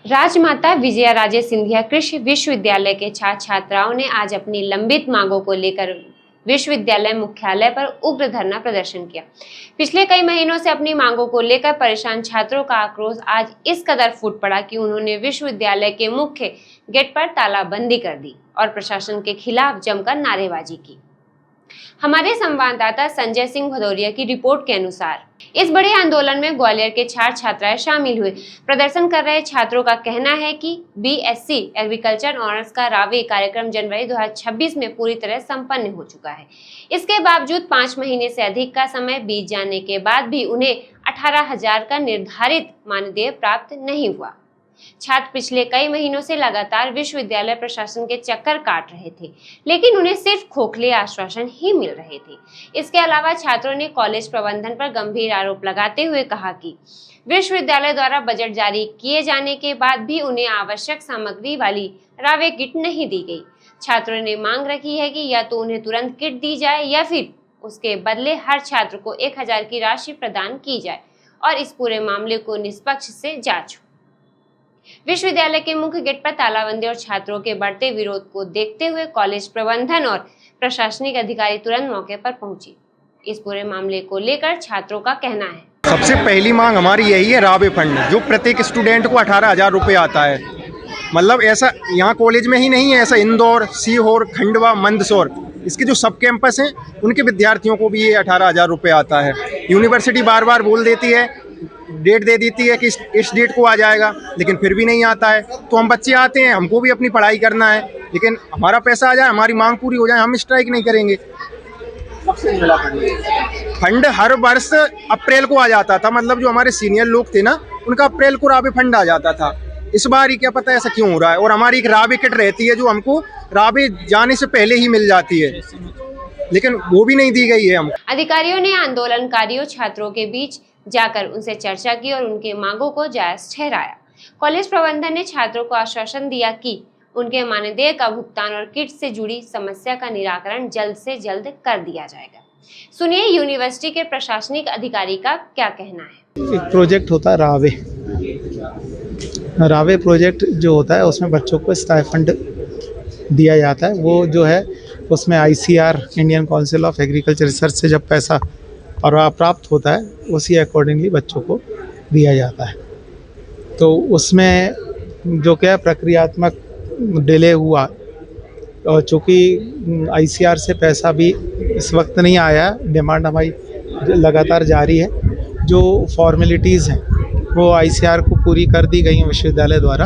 राजमाता विजयाराजे सिंधिया कृषि विश्वविद्यालय के छात्र छात्राओं ने आज अपनी लंबित मांगों को लेकर विश्वविद्यालय मुख्यालय पर उग्र धरना प्रदर्शन किया। पिछले कई महीनों से अपनी मांगों को लेकर परेशान छात्रों का आक्रोश आज इस कदर फूट पड़ा कि उन्होंने विश्वविद्यालय के मुख्य गेट पर तालाबंदी कर दी और प्रशासन के खिलाफ जमकर नारेबाजी की। हमारे संवाददाता संजय सिंह भदौरिया की रिपोर्ट के अनुसार इस बड़े आंदोलन में ग्वालियर के छात्र छात्राएं शामिल हुए। प्रदर्शन कर रहे छात्रों का कहना है कि बीएससी एग्रीकल्चर ऑनर्स का रावे कार्यक्रम जनवरी 2026 में पूरी तरह संपन्न हो चुका है। इसके बावजूद 5 महीने से अधिक का समय बीत जाने के बाद भी उन्हें 18,000 का निर्धारित मानदेय प्राप्त नहीं हुआ। छात्र पिछले कई महीनों से लगातार विश्वविद्यालय प्रशासन के चक्कर काट रहे थे, लेकिन उन्हें सिर्फ खोखले आश्वासन ही मिल रहे थे। इसके अलावा छात्रों ने कॉलेज प्रबंधन पर गंभीर आरोप लगाते हुए कहा कि विश्वविद्यालय द्वारा बजट जारी किए जाने के बाद भी उन्हें आवश्यक सामग्री वाली रावे किट नहीं दी गई। छात्रों ने मांग रखी है कि या तो उन्हें तुरंत किट दी जाए या फिर उसके बदले हर छात्र को 1,000 की राशि प्रदान की जाए और इस पूरे मामले को निष्पक्ष से जांच हो। विश्वविद्यालय के मुख्य गेट पर तालाबंदी और छात्रों के बढ़ते विरोध को देखते हुए कॉलेज प्रबंधन और प्रशासनिक अधिकारी तुरंत मौके पर पहुंची। इस पूरे मामले को लेकर छात्रों का कहना है, सबसे पहली मांग हमारी यही है रावे फंड, जो प्रत्येक स्टूडेंट को 18,000 रुपये आता है। मतलब ऐसा यहाँ कॉलेज में ही नहीं है, ऐसा इंदौर, सीहोर, खंडवा, मंदसौर, इसके जो सब कैंपस हैं उनके विद्यार्थियों को भी ये 18,000 रुपये आता है। यूनिवर्सिटी बार बार बोल देती है, डेट दे देती है कि इस डेट को आ जाएगा, लेकिन फिर भी नहीं आता है। तो हम बच्चे आते हैं, हमको भी अपनी पढ़ाई करना है, लेकिन हमारा पैसा आ जाए, हमारी मांग पूरी हो जाए, हम स्ट्राइक नहीं करेंगे। फंड हर वर्ष अप्रैल को आ जाता था, मतलब जो हमारे सीनियर लोग थे ना, उनका अप्रैल को रावे फंड आ जाता था। इस बार ही क्या पता ऐसा क्यों हो रहा है। और हमारी एक रावे किट रहती है जो हमको रावे जाने से पहले ही मिल जाती है, लेकिन वो भी नहीं दी गई है। हम अधिकारियों ने आंदोलनकारियों छात्रों के बीच जाकर उनसे चर्चा की और उनके मांगों को जायज ठहराया। कॉलेज प्रबंधन ने छात्रों को आश्वासन दिया कि उनके मानदेय का भुगतान और किट से जुड़ी समस्या का निराकरण जल्द से जल्द कर दिया जाएगा। सुनिए यूनिवर्सिटी के प्रशासनिक अधिकारी का क्या कहना है। एक प्रोजेक्ट होता है रावे प्रोजेक्ट जो होता है, उसमें बच्चों को स्टाइफंड दिया जाता है। वो जो है उसमें ICR Indian council of agriculture research से जब पैसा और प्राप्त होता है, उसी अकॉर्डिंगली बच्चों को दिया जाता है। तो उसमें जो क्या प्रक्रियात्मक डिले हुआ, और चूँकि ICR से पैसा भी इस वक्त नहीं आया, डिमांड हमारी लगातार जारी है। जो फॉर्मेलिटीज़ हैं वो ICR को पूरी कर दी गई हैं विश्वविद्यालय द्वारा,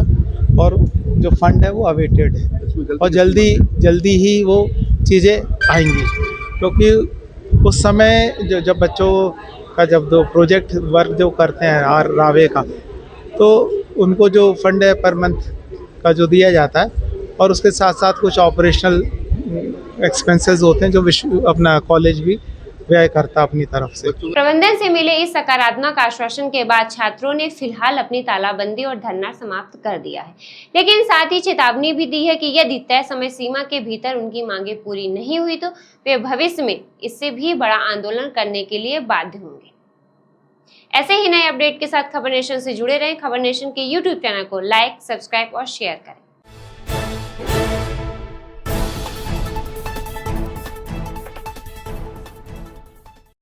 और जो फंड है वो अवेटेड है और जल्दी ही वो चीज़ें आएंगी। क्योंकि उस समय जब बच्चों का जब दो प्रोजेक्ट वर्क जो करते हैं रावे का, तो उनको जो फंड है पर मंथ का जो दिया जाता है, और उसके साथ साथ कुछ ऑपरेशनल एक्सपेंसेस होते हैं जो अपना कॉलेज भी व्यय करता अपनी तरफ से। प्रबंधन से मिले इस सकारात्मक आश्वासन के बाद छात्रों ने फिलहाल अपनी तालाबंदी और धरना समाप्त कर दिया है, लेकिन साथ ही चेतावनी भी दी है कि यदि तय समय सीमा के भीतर उनकी मांगें पूरी नहीं हुई तो वे भविष्य में इससे भी बड़ा आंदोलन करने के लिए बाध्य होंगे। ऐसे ही नए अपडेट के साथ खबर नेशन से जुड़े रहें। खबर नेशन के YouTube चैनल को लाइक, सब्सक्राइब और शेयर करें।